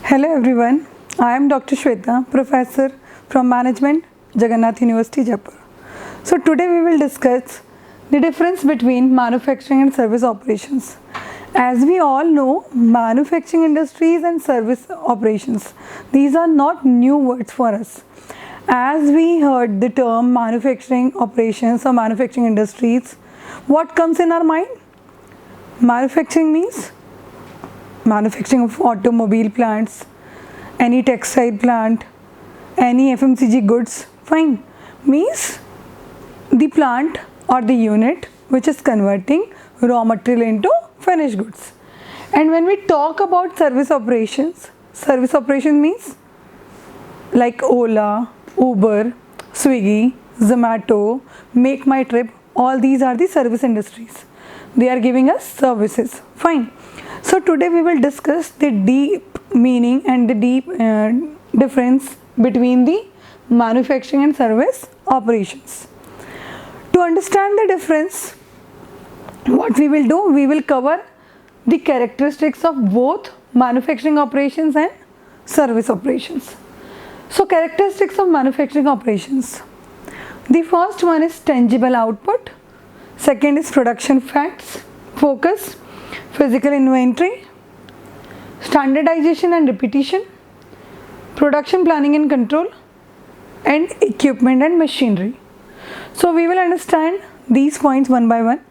Hello everyone, I am Dr. Shweta, Professor from Management, Jagannath University, Jaipur. So today we will discuss the difference between manufacturing and service operations. As we all know, manufacturing industries and service operations, these are not new words for us. As we heard the term manufacturing operations or manufacturing industries, what comes in our mind? Manufacturing means manufacturing of automobile plants, any textile plant, any FMCG goods, fine, means the plant or the unit which is converting raw material into finished goods. And when we talk about service operations means like Ola, Uber, Swiggy, Zomato, Make My Trip, all these are the service industries. They are giving us services, fine. So today we will discuss the deep meaning and the deep difference between the manufacturing and service operations. To understand the difference, what we will do, we will cover the characteristics of both manufacturing operations and service operations. So characteristics of manufacturing operations. The first one is tangible output, second is production facts, focus, physical inventory, standardization and repetition, production planning and control, and equipment and machinery. So we will understand these points one by one.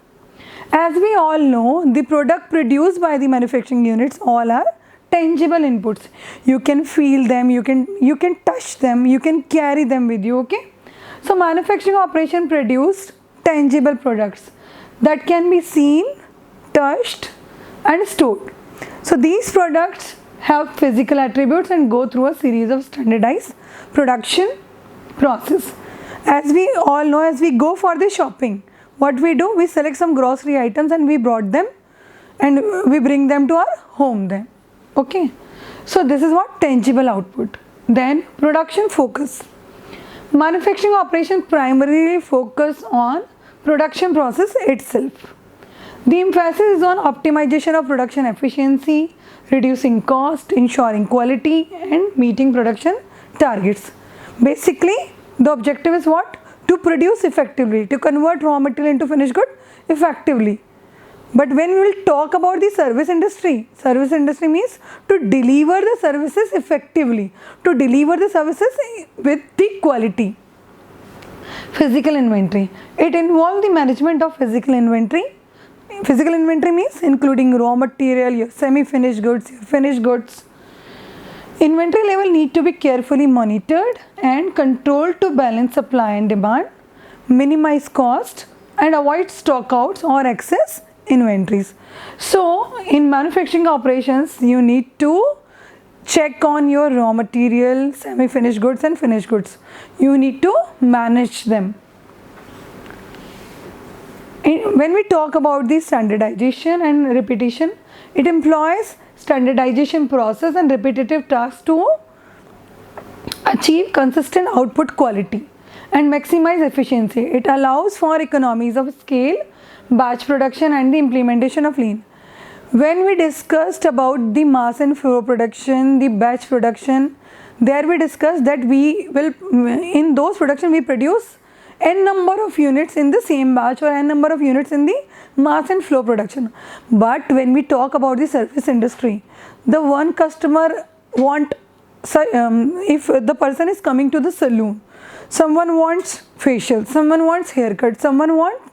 As we all know, the product produced by the manufacturing units all are tangible inputs. You can feel them, you can touch them, you can carry them with you, okay? So manufacturing operation produce tangible products that can be seen, touched, and stored. So these products have physical attributes and go through a series of standardized production process. As we all know, as we go for the shopping, what we do, we select some grocery items and we brought them and we bring them to our home then. Okay. So this is what tangible output. Then production focus. Manufacturing operation primarily focus on production process itself. The emphasis is on optimization of production efficiency, reducing cost, ensuring quality, and meeting production targets. Basically, the objective is what? To produce effectively, to convert raw material into finished good effectively. But when we will talk about the service industry means to deliver the services effectively, to deliver the services with the quality. Physical inventory. It involves the management of physical inventory. Physical inventory means including raw material, your semi-finished goods, your finished goods. Inventory level need to be carefully monitored and controlled to balance supply and demand, minimize cost, and avoid stockouts or excess inventories. So in manufacturing operations, you need to check on your raw material, semi-finished goods and finished goods. You need to manage them. When we talk about the standardization and repetition, it employs standardization process and repetitive tasks to achieve consistent output quality and maximize efficiency. It allows for economies of scale, batch production, and the implementation of lean. When we discussed about the mass and flow production, the batch production, there we discussed that we will, in those production we produce n number of units in the same batch or n number of units in the mass and flow production. But when we talk about the service industry, the one customer want, if the person is coming to the salon, someone wants facial, someone wants haircut, someone wants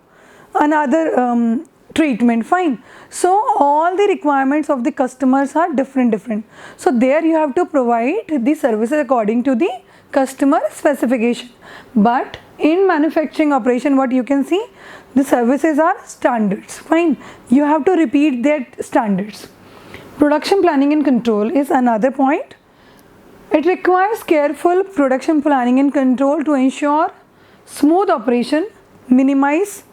another treatment, fine. So all the requirements of the customers are different. So there you have to provide the services according to the customer specification. But in manufacturing operation, what you can see, the services are standards, fine. You have to repeat that standards. Production planning and control is another point. It requires careful production planning and control to ensure smooth operation, minimize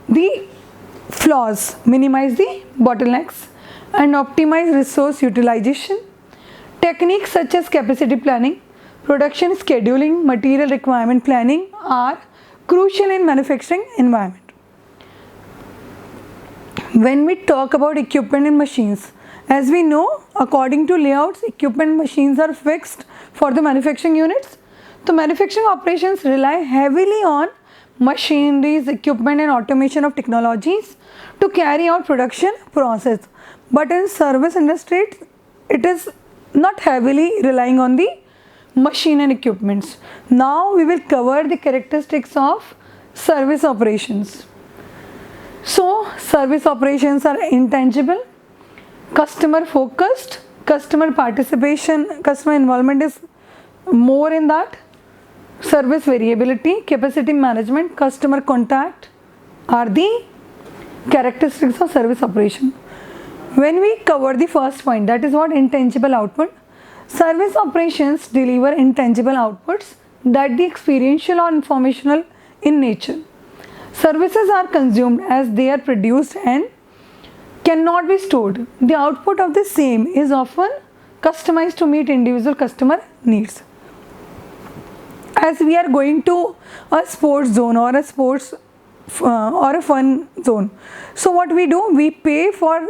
the flaws, minimize the bottlenecks, and optimize resource utilization. Techniques such as capacity planning, production scheduling, material requirement planning are crucial in manufacturing environment. When we talk about equipment and machines, As we know, according to layouts, equipment machines are fixed for the manufacturing units. So manufacturing operations rely heavily on machineries, equipment and automation of technologies to carry out production process. But in service industry, it is not heavily relying on the machine and equipments. Now we will cover the characteristics of service operations. So service operations are intangible, customer focused, customer participation, customer involvement is more in that. Service variability, capacity management, customer contact are the characteristics of service operation. When we cover the first point, that is what intangible output. Service operations deliver intangible outputs that the experiential or informational in nature. Services are consumed as they are produced and cannot be stored. The output of the same is often customized to meet individual customer needs. As we are going to a sports zone or a sports or a fun zone, so what we do, we pay for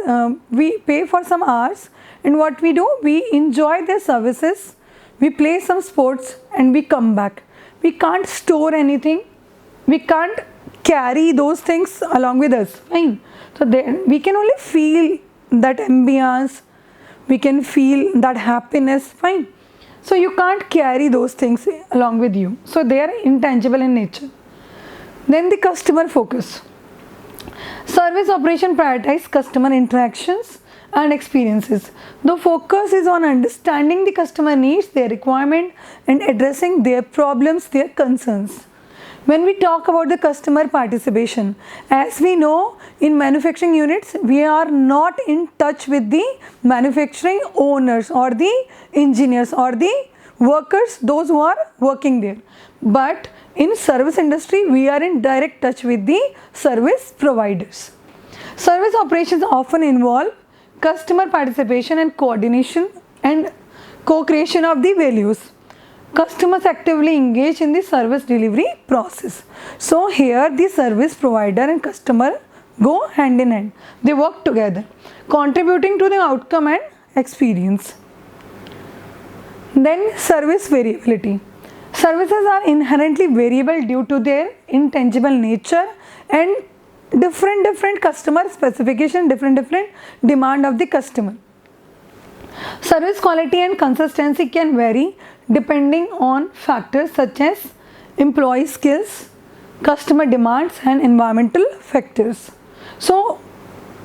some hours, and what we do, we enjoy their services, we play some sports and we come back. We can't store anything, we can't carry those things along with us, fine. So then we can only feel that ambience, we can feel that happiness, fine. So you can't carry those things along with you. So they are intangible in nature. Then the customer focus. Service operation prioritize customer interactions and experiences. The focus is on understanding the customer needs, their requirement, and addressing their problems, their concerns. When we talk about the customer participation, as we know, in manufacturing units, we are not in touch with the manufacturing owners or the engineers or the workers, those who are working there. But in service industry, we are in direct touch with the service providers. Service operations often involve customer participation and coordination and co-creation of the values. Customers actively engage in the service delivery process. So here the service provider and customer go hand in hand. They work together, contributing to the outcome and experience. Then service variability. Services are inherently variable due to their intangible nature and different customer specification, different demand of the customer. Service quality and consistency can vary depending on factors such as employee skills, customer demands and environmental factors. So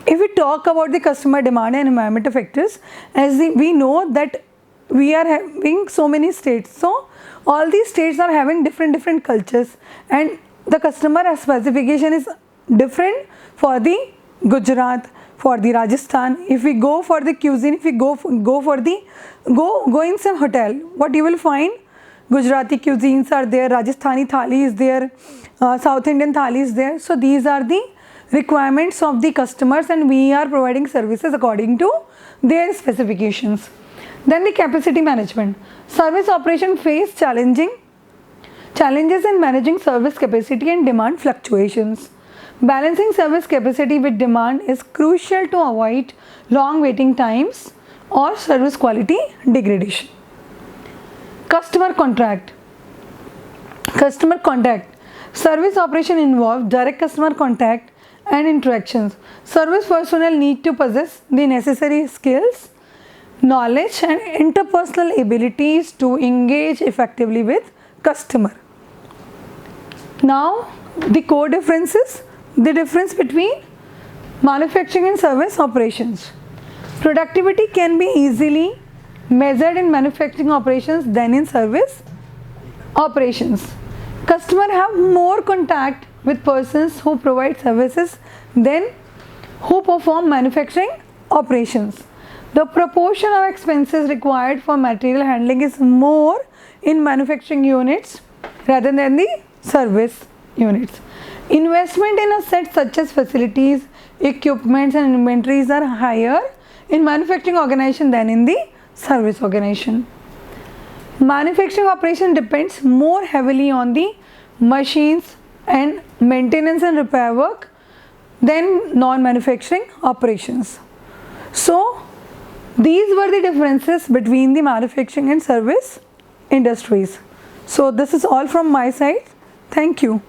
if we talk about the customer demand and environmental factors, we know that we are having so many states. So all these states are having different cultures, and the customer specification is different for the Gujarat, for the Rajasthan. If we go for the cuisine, if we go in some hotel, what you will find, Gujarati cuisines are there, Rajasthani thali is there, South Indian thali is there. So these are the requirements of the customers, and we are providing services according to their specifications. Then the capacity management. Service operation face challenges in managing service capacity and demand fluctuations. Balancing service capacity with demand is crucial to avoid long waiting times or service quality degradation. Customer contact. Service operation involves direct customer contact and interactions. Service personnel need to possess the necessary skills, knowledge and interpersonal abilities to engage effectively with customer. Now the core differences. The difference between manufacturing and service operations. Productivity can be easily measured in manufacturing operations than in service operations. Customers have more contact with persons who provide services than who perform manufacturing operations. The proportion of expenses required for material handling is more in manufacturing units rather than the service units. Investment in assets such as facilities, equipments and inventories are higher in manufacturing organization than in the service organization. Manufacturing operation depends more heavily on the machines and maintenance and repair work than non-manufacturing operations. So These were the differences between the manufacturing and service industries. So this is all from my side. Thank you.